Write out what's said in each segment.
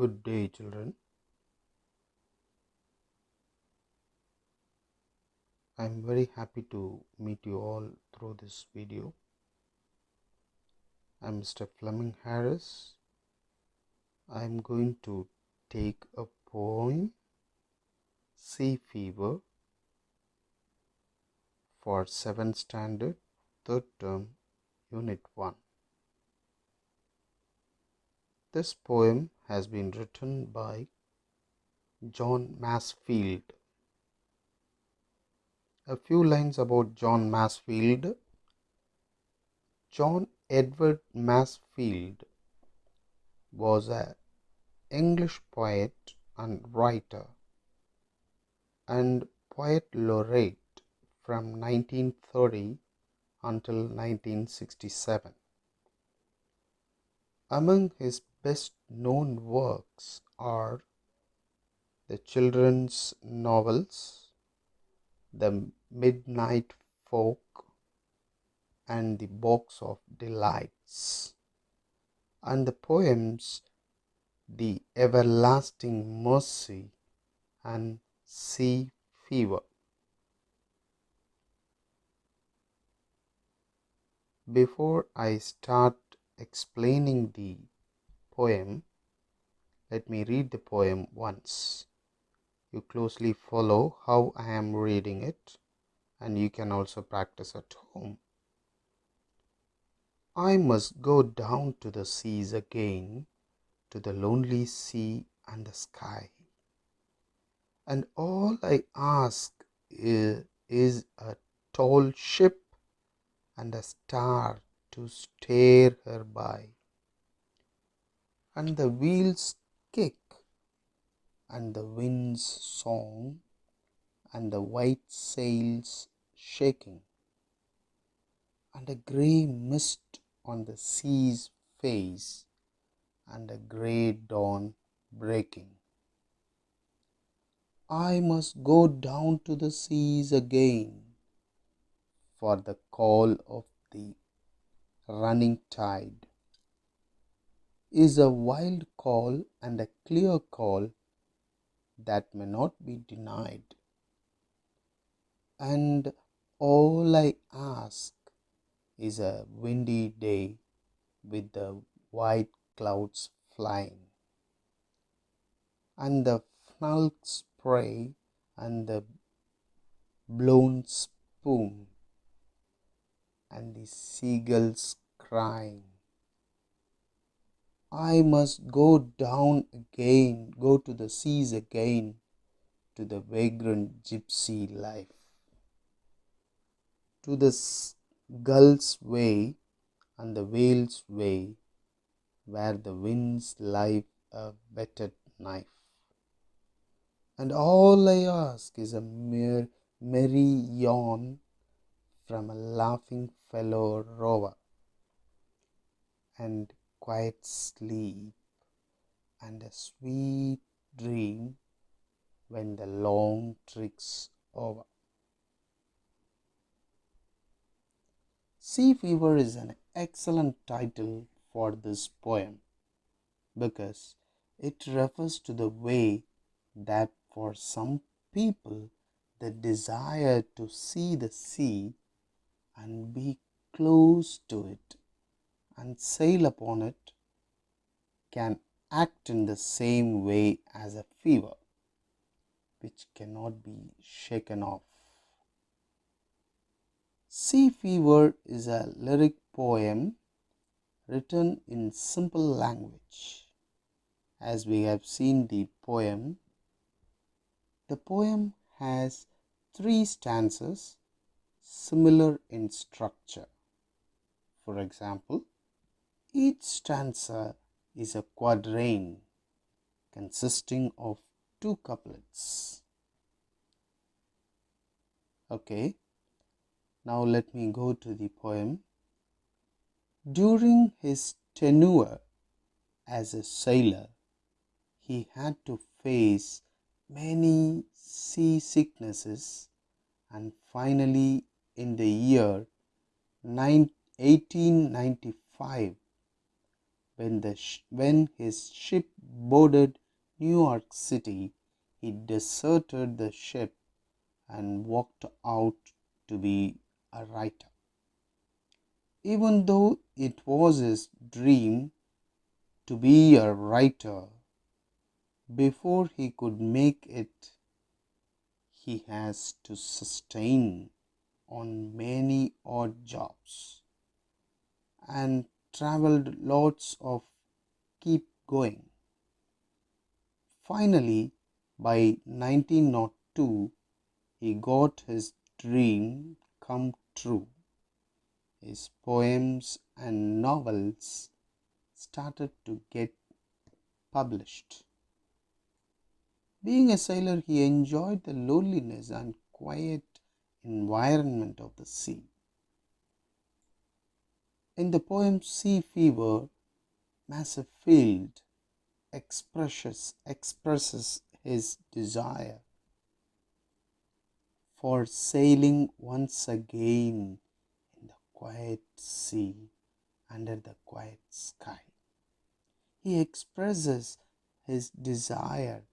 Good day, children. I'm very happy to meet you all through this video. I'm Mr. Fleming Harris. I'm going to take a poem, Sea Fever, for 7th standard, 3rd term, Unit 1. This poem has been written by John Masefield. A few lines about John Masefield. John Edward Masefield was an English poet and writer and poet laureate from 1930 until 1967. Among his best-known works are the children's novels The Midnight Folk and The Box of Delights, and the poems The Everlasting Mercy and Sea Fever. Before I start explaining the poem, let me read the poem once. You closely follow how I am reading it, and you can also practice at home. I must go down to the seas again, to the lonely sea and the sky. And all I ask is a tall ship and a star to steer her by. And the wheels kick, and the wind's song, and the white sails shaking, and a grey mist on the sea's face, and a grey dawn breaking. I must go down to the seas again, for the call of the running tide is a wild call and a clear call that may not be denied. And all I ask is a windy day with the white clouds flying, and the funnel spray and the blown spume, and the seagulls crying. I must go down again, go to the seas again, to the vagrant gypsy life, to the gull's way and the whale's way, where the winds lie a whetted knife. And all I ask is a mere merry yawn from a laughing fellow rover, and quiet sleep, and a sweet dream when the long trick's over. Sea Fever is an excellent title for this poem because it refers to the way that for some people the desire to see the sea and be close to it and sail upon it can act in the same way as a fever which cannot be shaken off. Sea Fever is a lyric poem written in simple language. As we have seen the poem has 3 stanzas similar in structure. For example, each stanza is a quatrain consisting of 2 couplets. Okay, now let me go to the poem. During his tenure as a sailor, he had to face many seasicknesses, and finally in the year 1895 When his ship boarded New York City, he deserted the ship and walked out to be a writer. Even though it was his dream to be a writer, before he could make it, he has to sustain on many odd jobs and traveled lots of keep going. Finally, by 1902, he got his dream come true. His poems and novels started to get published. Being a sailor, he enjoyed the loneliness and quiet environment of the sea. In the poem Sea Fever, Masefield expresses his desire for sailing once again in the quiet sea under the quiet sky. He expresses his desire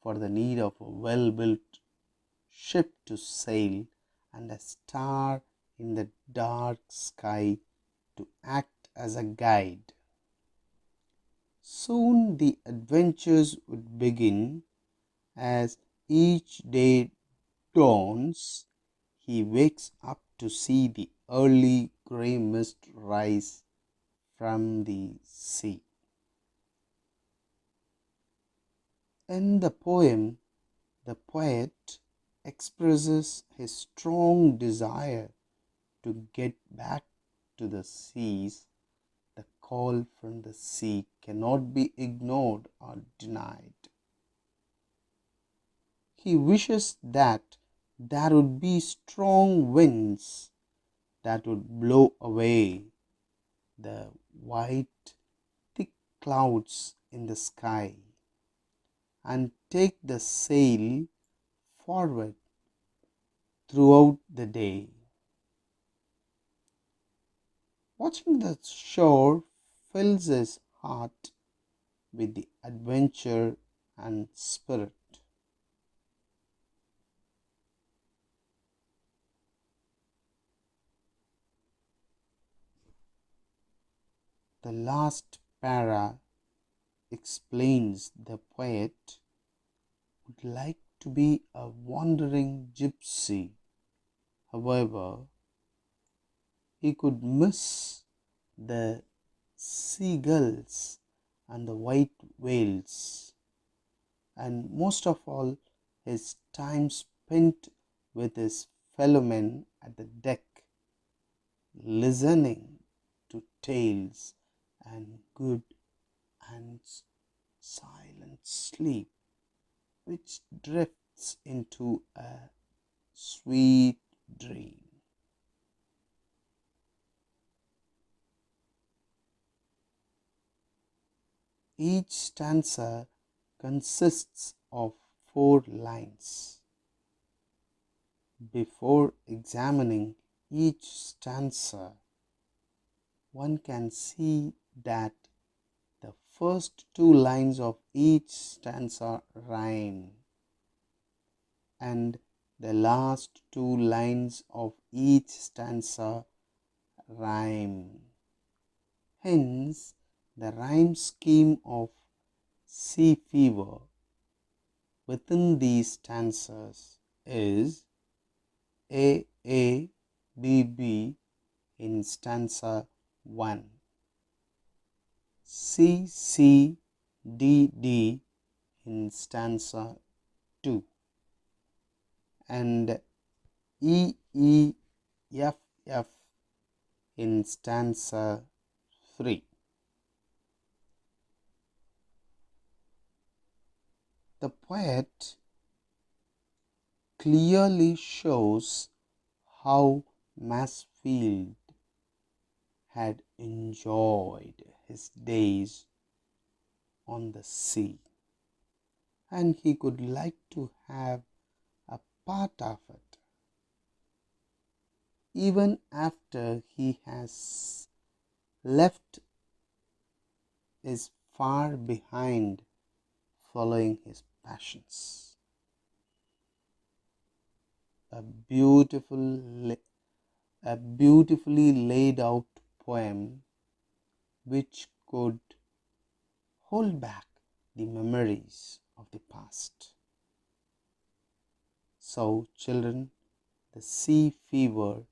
for the need of a well built ship to sail and a star in the dark sky to act as a guide. Soon the adventures would begin. As each day dawns, he wakes up to see the early grey mist rise from the sea. In the poem, the poet expresses his strong desire to get back to the seas. The call from the sea cannot be ignored or denied. He wishes that there would be strong winds that would blow away the white, thick clouds in the sky and take the sail forward throughout the day. Watching the shore fills his heart with the adventure and spirit. The last para explains the poet would like to be a wandering gypsy. However, he could miss the seagulls and the white whales, and most of all, his time spent with his fellow men at the deck, listening to tales and good and silent sleep, which drifts into a sweet dream. Each stanza consists of 4 lines. Before examining each stanza, one can see that the first 2 lines of each stanza rhyme, and the last 2 lines of each stanza rhyme. Hence, the rhyme scheme of Sea Fever within these stanzas is A A B B in stanza 1, C C D D in stanza 2, and E E F F in stanza 3. The poet clearly shows how Masefield had enjoyed his days on the sea, and he could like to have a part of it even after he has left is far behind following his passions. A beautiful, a beautifully laid out poem which could hold back the memories of the past. So, children, the sea fever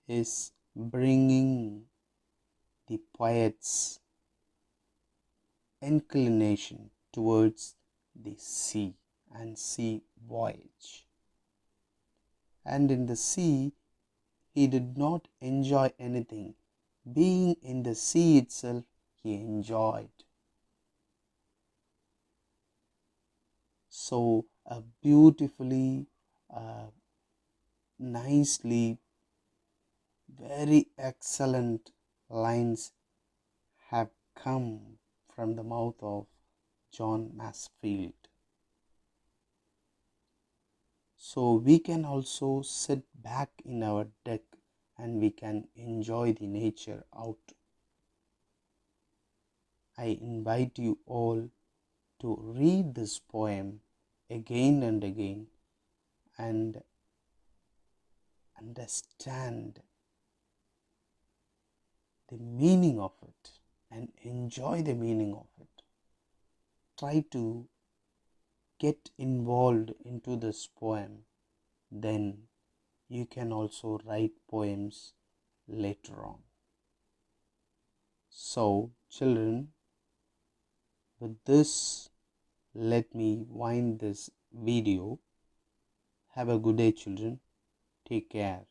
is bringing the poet's inclination towards the sea and sea voyage. And in the sea, he did not enjoy anything. Being in the sea itself, he enjoyed. So, a beautifully, nicely, very excellent lines have come from the mouth of John Masefield. So we can also sit back in our deck and we can enjoy the nature out. I invite you all to read this poem again and again and understand the meaning of it and enjoy the meaning of it. Try to get involved into this poem, then you can also write poems later on. So, children, with this, let me wind this video. Have a good day, children. Take care.